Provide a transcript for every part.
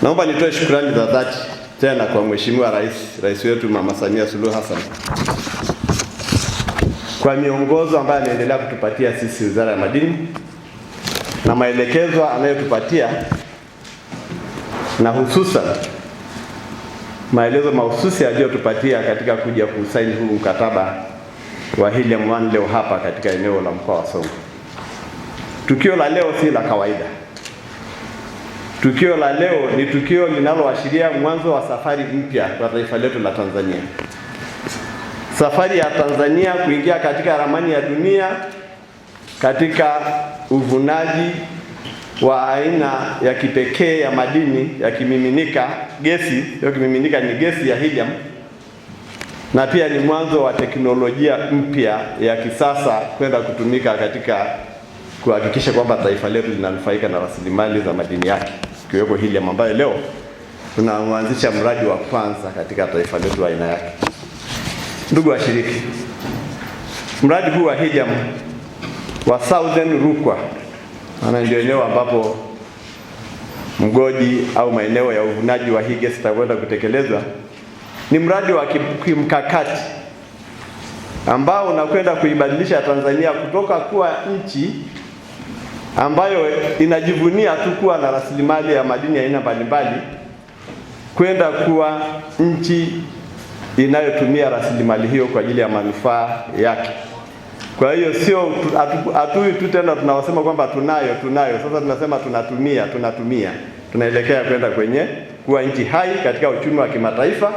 Naomba nitoe shukrani za dhati tena kwa Mheshimiwa Rais wetu Mama Samia Suluhu Hassan kwa miongozo ambayo anaendelea kutupatia sisi Wizara ya Madini na maelekezo anayotupatia, na hususan maelezo mahususi aliyotupatia katika kuja kusaini huu mkataba wa Helium One leo hapa katika eneo la mkoa wa Songwe. Tukio la leo si la kawaida. Tukio la leo ni tukio linaloashiria mwanzo wa safari mpya kwa taifa letu la Tanzania. Safari ya Tanzania kuingia katika ramani ya dunia katika uvunaji wa aina ya kipekee ya madini ya kimiminika, gesi, hiyo kimiminika ni gesi ya helium, na pia ni mwanzo wa teknolojia mpya ya kisasa kwenda kutumika katika kuhakikisha kwamba taifa letu linanufaika na rasilimali za madini yake, ikiwepo helium ambayo leo tunaanzisha mradi wa kwanza katika taifa letu aina yake. Ndugu washiriki, mradi huu wa helium wa Southern Rukwa, maana ndio eneo ambapo mgodi au maeneo ya uvunaji wa hii gesi itakwenda kutekelezwa, ni mradi wa kimkakati ambao unakwenda kuibadilisha Tanzania kutoka kuwa nchi ambayo inajivunia tu kuwa na rasilimali ya madini ya aina mbalimbali kwenda kuwa nchi inayotumia rasilimali hiyo kwa ajili ya manufaa yake. Kwa hiyo sio hatui tu tena tunawasema kwamba tunayo, sasa tunasema tunatumia. Tunaelekea kwenda kwenye kuwa nchi hai katika uchumi wa kimataifa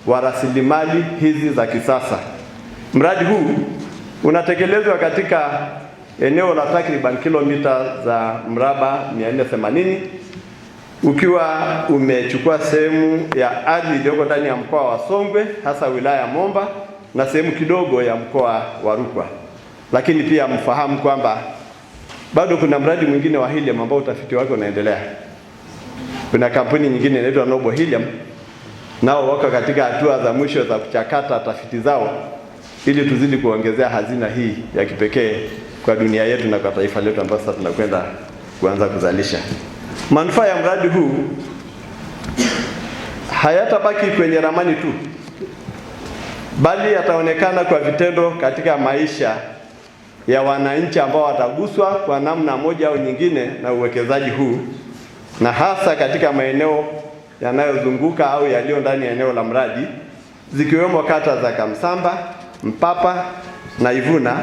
wa rasilimali hizi za kisasa. Mradi huu unatekelezwa katika eneo la takriban kilomita za mraba 480, ukiwa umechukua sehemu ya ardhi iliyoko ndani ya mkoa wa Songwe, hasa wilaya ya Momba, na sehemu kidogo ya mkoa wa Rukwa. Lakini pia mfahamu kwamba bado kuna mradi mwingine wa helium ambao utafiti wake unaendelea. Kuna kampuni nyingine inaitwa Noble Helium, nao wako katika hatua za mwisho za kuchakata tafiti zao ili tuzidi kuongezea hazina hii ya kipekee kwa dunia yetu na kwa taifa letu ambalo sasa tunakwenda kuanza kuzalisha. Manufaa ya mradi huu hayatabaki kwenye ramani tu, bali yataonekana kwa vitendo katika maisha ya wananchi ambao wataguswa kwa namna moja au nyingine na uwekezaji huu, na hasa katika maeneo yanayozunguka au yaliyo ndani ya eneo la mradi, zikiwemo kata za Kamsamba, Mpapa na Ivuna,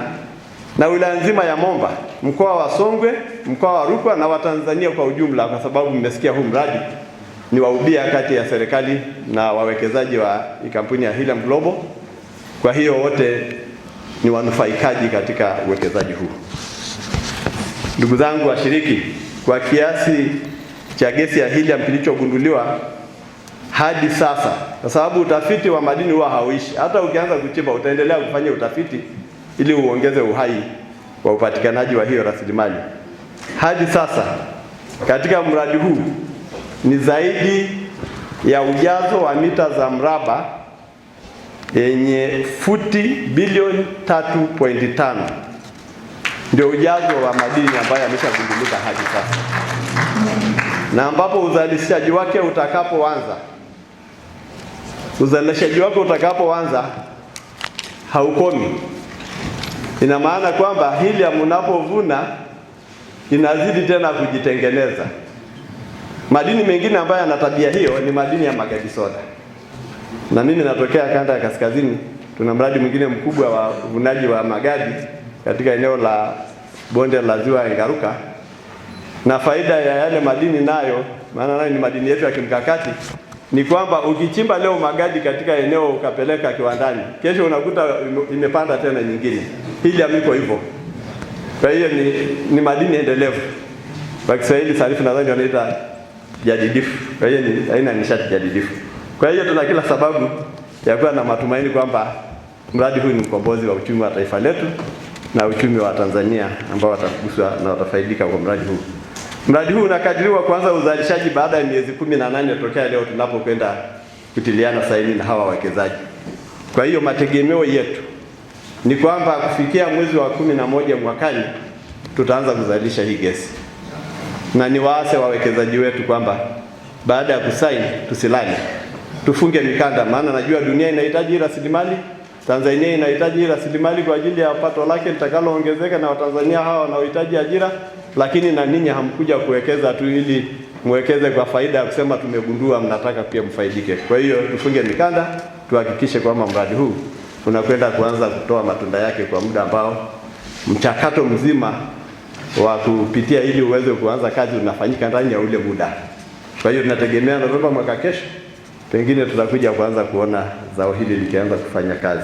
na wilaya nzima ya Momba, mkoa wa Songwe, mkoa wa Rukwa na Watanzania kwa ujumla, kwa sababu mmesikia huu mradi ni wa ubia kati ya serikali na wawekezaji wa kampuni ya Helium Global. Kwa hiyo wote ni wanufaikaji katika uwekezaji huu. Ndugu zangu washiriki, kwa kiasi cha gesi ya helium kilichogunduliwa hadi sasa, kwa sababu utafiti wa madini huwa hauishi. Hata ukianza kuchimba utaendelea kufanya utafiti ili uongeze uhai wa upatikanaji wa hiyo rasilimali. Hadi sasa katika mradi huu ni zaidi ya ujazo wa mita za mraba yenye futi bilioni 3.5 ndio ujazo wa madini ambayo yameshagundulika hadi sasa, na ambapo uzalishaji wake utakapoanza haukomi. Ina maana kwamba helium unapovuna inazidi tena kujitengeneza. Madini mengine ambayo yana tabia hiyo ni madini ya magadi soda. Na mimi natokea kanda ya kaskazini, tuna mradi mwingine mkubwa wa uvunaji wa magadi katika eneo la bonde la Ziwa Engaruka, na faida ya yale madini nayo, maana nayo ni madini yetu ya kimkakati, ni kwamba ukichimba leo magadi katika eneo ukapeleka kiwandani, kesho unakuta imepanda tena nyingine. Hili amiko hivyo. Kwa hiyo ni madini endelevu. Kwa Kiswahili sanifu nadhani wanaita jadidifu. Kwa hiyo ni aina nishati jadidifu. Kwa hiyo tuna kila sababu ya kuwa na matumaini kwamba mradi huu ni mkombozi wa uchumi wa taifa letu na uchumi wa Tanzania ambao wataguswa na watafaidika kwa mradi huu. Mradi huu unakadiriwa kuanza uzalishaji baada ya miezi 18 tokea leo tunapokwenda kutiliana saini na hawa wawekezaji. Kwa hiyo mategemeo yetu ni kwamba kufikia mwezi wa 11 mwakani tutaanza kuzalisha hii gesi. Na ni waase wawekezaji wetu kwamba baada ya kusaini tusilale, tufunge mikanda, maana najua dunia inahitaji rasilimali, Tanzania inahitaji rasilimali kwa ajili ya pato lake litakaloongezeka na Watanzania hawa wanaohitaji ajira, lakini na ninyi hamkuja kuwekeza tu ili muwekeze kwa faida ya kusema tumegundua mnataka pia mfaidike. Kwa hiyo tufunge mikanda, tuhakikishe kwamba mradi huu unakwenda kuanza kutoa matunda yake kwa muda ambao mchakato mzima wa kupitia ili uweze kuanza kazi unafanyika ndani ya ule muda. Kwa hiyo tunategemea Novemba mwaka kesho pengine tutakuja kuanza kuona zao hili likianza kufanya kazi.